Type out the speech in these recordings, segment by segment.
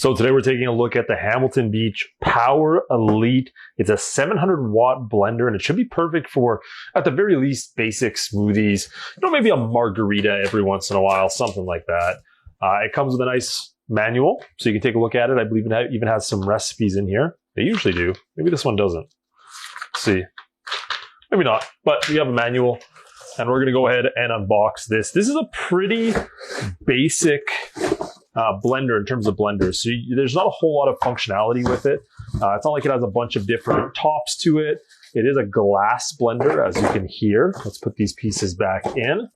So today we're taking a look at the Hamilton Beach Power Elite. It's a 700-watt blender, and it should be perfect for, at the very least, basic smoothies. Maybe a margarita every once in a while, something like that. It comes with a nice manual, so you can take a look at it. I believe it even has some recipes in here. They usually do. Maybe this one doesn't. Let's see. Maybe not, but we have a manual, and we're going to go ahead and unbox this. This is a pretty basic blender in terms of blenders. So there's not a whole lot of functionality with it. It's not like it has a bunch of different tops to it. It is a glass blender, as you can hear. Let's put these pieces back in.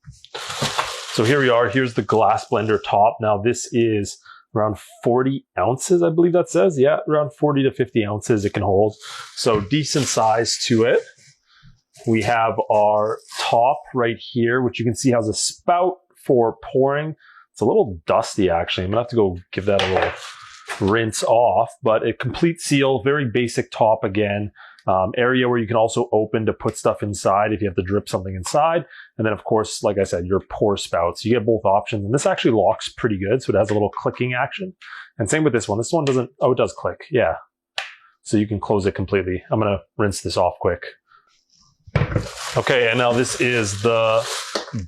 So here we are. Here's the glass blender top. Now this is around 40 ounces, I believe that says. Yeah, around 40 to 50 ounces it can hold. So decent size to it. We have our top right here, which you can see has a spout for pouring. It's a little dusty, actually. I'm gonna have to go give that a little rinse off, but a complete seal, very basic top again. Area where you can also open to put stuff inside if you have to drip something inside. And then of course, like I said, your pour spout. So you get both options, and this actually locks pretty good. So it has a little clicking action. And same with this one. This one doesn't, oh, it does click, yeah. So you can close it completely. I'm gonna rinse this off quick. Okay, and now this is the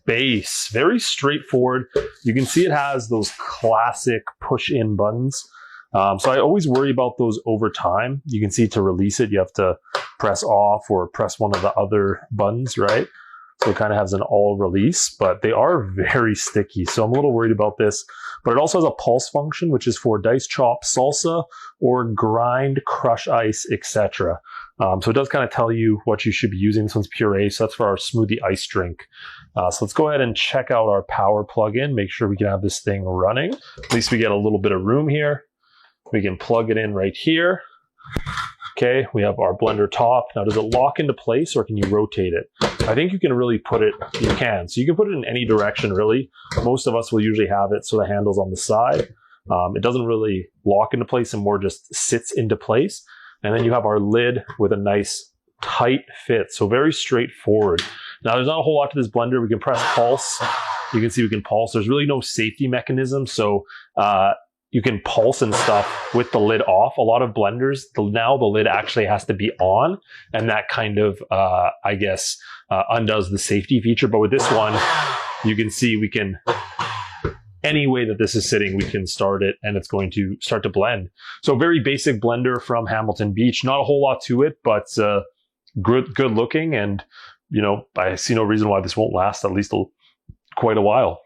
base. Very straightforward. You can see it has those classic push-in buttons. So I always worry about those over time. You can see to release it, you have to press off or press one of the other buttons, right? So it kind of has an all release, but they are very sticky. So I'm a little worried about this, but it also has a pulse function, which is for dice, chop, salsa, or grind, crush ice, etc. So it does kind of tell you what you should be using. This one's puree, so that's for our smoothie ice drink. So let's go ahead and check out our power plug-in, make sure we can have this thing running. At least we get a little bit of room here. We can plug it in right here. Okay, we have our blender top. Now, does it lock into place or can you rotate it? I think you can really put it, you can. So you can put it in any direction, really. Most of us will usually have it so the handle's on the side. It doesn't really lock into place and more just sits into place. And then you have our lid with a nice tight fit. So very straightforward. Now, there's not a whole lot to this blender. We can press pulse. You can see we can pulse. There's really no safety mechanism. So you can pulse and stuff with the lid off. A lot of blenders, now the lid actually has to be on, and that kind of, I guess, undoes the safety feature. But with this one, you can see we can, any way that this is sitting, we can start it and it's going to start to blend. So very basic blender from Hamilton Beach. Not a whole lot to it, but good looking. And, I see no reason why this won't last at least quite a while.